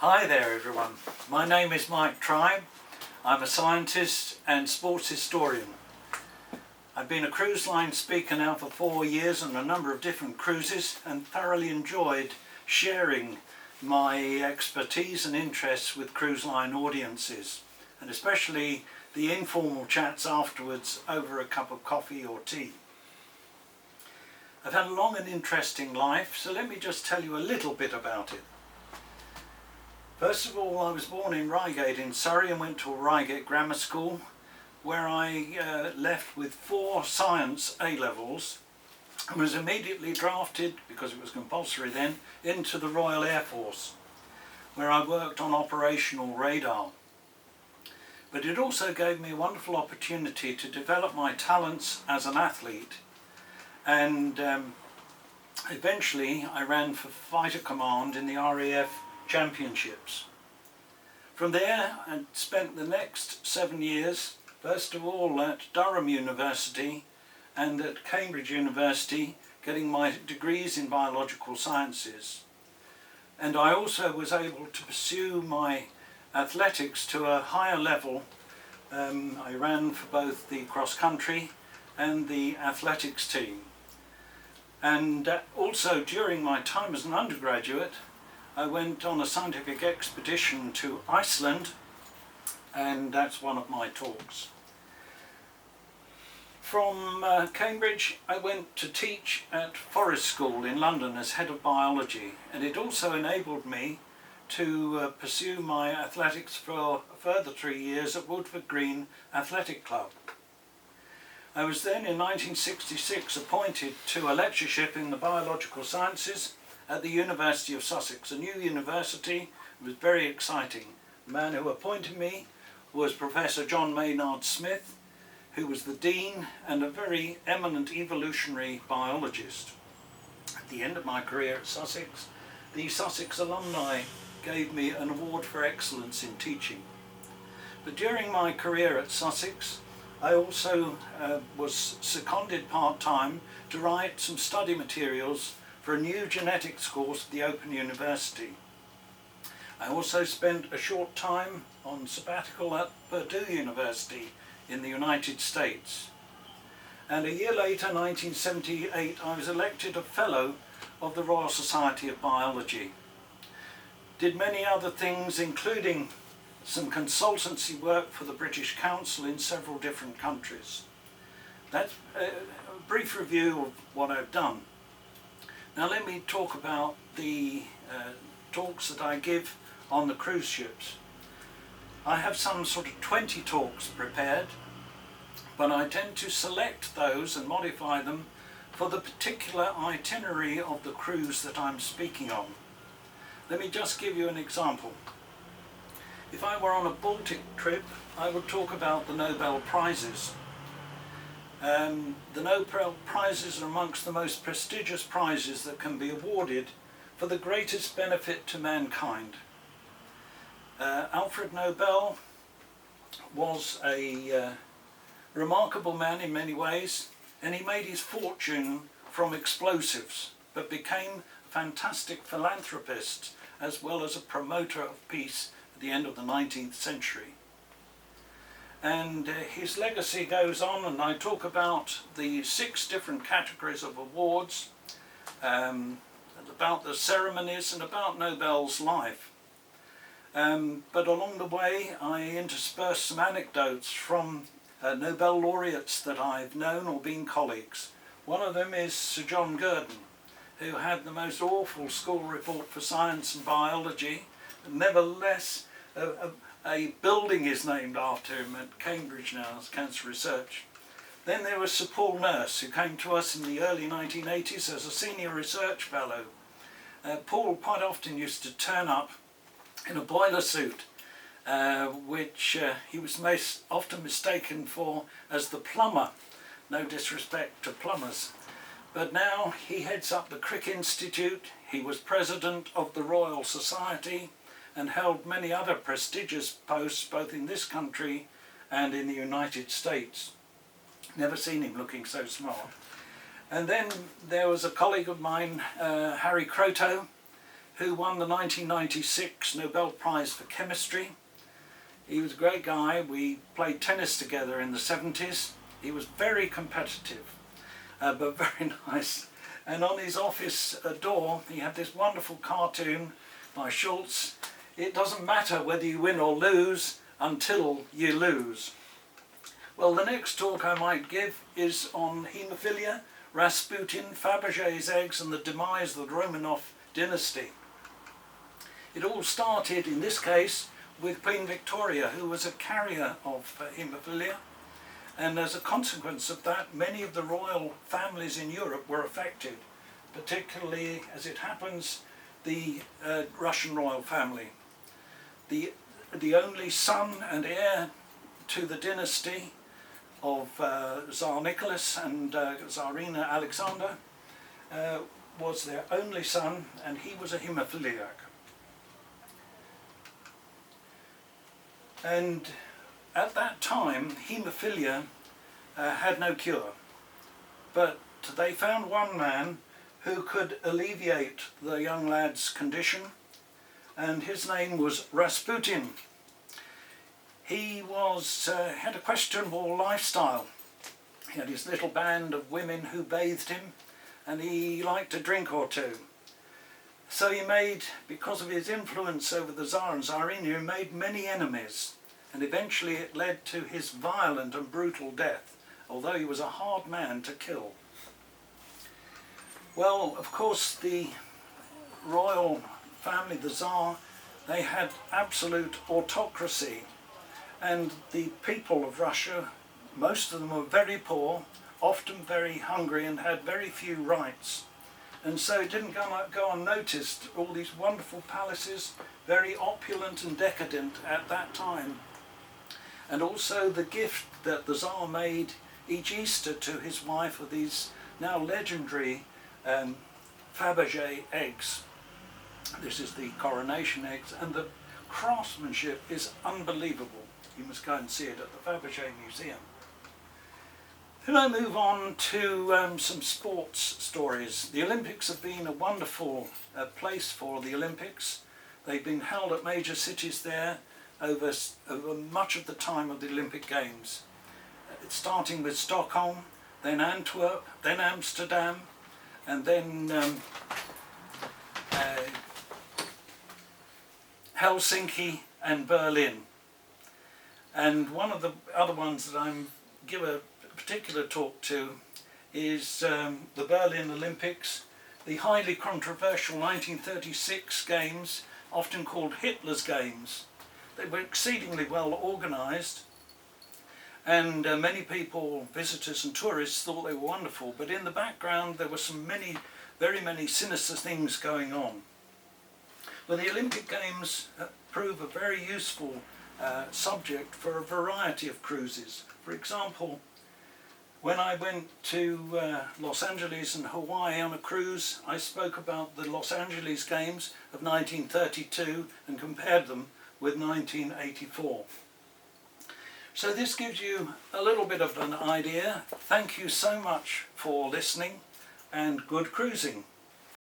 Hi there everyone, my name is Mike Tribe. I'm a scientist and sports historian. I've been a cruise line speaker now for 4 years on a number of different cruises and thoroughly enjoyed sharing my expertise and interests with cruise line audiences, and especially the informal chats afterwards over a cup of coffee or tea. I've had a long and interesting life, so let me just tell you a little bit about it. First of all, I was born in Reigate in Surrey and went to a Reigate grammar school where I left with 4 science A-levels and was immediately drafted, because it was compulsory then, into the Royal Air Force, where I worked on operational radar. But it also gave me a wonderful opportunity to develop my talents as an athlete, and eventually I ran for Fighter Command in the RAF Championships. From there I spent the next 7 years, first of all at Durham University and at Cambridge University, getting my degrees in biological sciences. And I also was able to pursue my athletics to a higher level. I ran for both the cross country and the athletics team. And also during my time as an undergraduate, I went on a scientific expedition to Iceland, and that's one of my talks. From Cambridge, I went to teach at Forest School in London as head of biology, and it also enabled me to pursue my athletics for a further 3 years at Woodford Green Athletic Club. I was then in 1966 appointed to a lectureship in the biological sciences at the University of Sussex, a new university. It was very exciting. The man who appointed me was Professor John Maynard Smith, who was the Dean and a very eminent evolutionary biologist. At the end of my career at Sussex, the Sussex alumni gave me an award for excellence in teaching. But during my career at Sussex, I also was seconded part-time to write some study materials for a new genetics course at the Open University. I also spent a short time on sabbatical at Purdue University in the United States. And a year later, 1978, I was elected a Fellow of the Royal Society of Biology. Did many other things, including some consultancy work for the British Council in several different countries. That's a brief review of what I've done. Now let me talk about the talks that I give on the cruise ships. I have some sort of 20 talks prepared, but I tend to select those and modify them for the particular itinerary of the cruise that I'm speaking on. Let me just give you an example. If I were on a Baltic trip, I would talk about the Nobel Prizes. The Nobel Prizes are amongst the most prestigious prizes that can be awarded for the greatest benefit to mankind. Alfred Nobel was a remarkable man in many ways, and he made his fortune from explosives, but became a fantastic philanthropist as well as a promoter of peace at the end of the 19th century. And his legacy goes on, and I talk about the 6 different categories of awards, about the ceremonies and about Nobel's life. But along the way I intersperse some anecdotes from Nobel laureates that I've known or been colleagues. One of them is Sir John Gurdon, who had the most awful school report for science and biology. Nevertheless, a building is named after him at Cambridge now as Cancer Research. Then there was Sir Paul Nurse, who came to us in the early 1980s as a senior research fellow. Paul quite often used to turn up in a boiler suit, which he was most often mistaken for as the plumber. No disrespect to plumbers. But now he heads up the Crick Institute. He was president of the Royal Society and held many other prestigious posts both in this country and in the United States. Never seen him looking so smart. And then there was a colleague of mine, Harry Croteau, who won the 1996 Nobel Prize for Chemistry. He was a great guy. We played tennis together in the 70s. He was very competitive, but very nice. And on his office door, he had this wonderful cartoon by Schultz. It doesn't matter whether you win or lose until you lose. Well, the next talk I might give is on haemophilia, Rasputin, Fabergé's eggs and the demise of the Romanov dynasty. It all started, in this case, with Queen Victoria, who was a carrier of haemophilia, and as a consequence of that, many of the royal families in Europe were affected, particularly, as it happens, the Russian royal family. The only son and heir to the dynasty of Tsar Nicholas and Tsarina Alexander was their only son, and he was a haemophiliac. And at that time, haemophilia had no cure, but they found one man who could alleviate the young lad's condition, and his name was Rasputin. He had a questionable lifestyle. He had his little band of women who bathed him, and he liked a drink or two. So he made, because of his influence over the Tsar and Tsarina, he made many enemies, and eventually it led to his violent and brutal death, although he was a hard man to kill. Well, of course, the royal family, the Tsar, they had absolute autocracy, and the people of Russia, most of them were very poor, often very hungry, and had very few rights. And so it didn't go unnoticed, all these wonderful palaces, very opulent and decadent at that time. And also the gift that the Tsar made each Easter to his wife of these now legendary Fabergé eggs. This is the coronation eggs, and the craftsmanship is unbelievable. You must go and see it at the Fabergé Museum. Then I move on to some sports stories. The Olympics have been a wonderful place for the Olympics. They've been held at major cities there over much of the time of the Olympic Games. Starting with Stockholm, then Antwerp, then Amsterdam, and then Helsinki and Berlin. And one of the other ones that I'm give a particular talk to is the Berlin Olympics, the highly controversial 1936 Games, often called Hitler's Games. They were exceedingly well organised, and many people, visitors and tourists, thought they were wonderful, but in the background there were very many sinister things going on. Well, the Olympic Games prove a very useful subject for a variety of cruises. For example, when I went to Los Angeles and Hawaii on a cruise, I spoke about the Los Angeles Games of 1932 and compared them with 1984. So this gives you a little bit of an idea. Thank you so much for listening, and good cruising.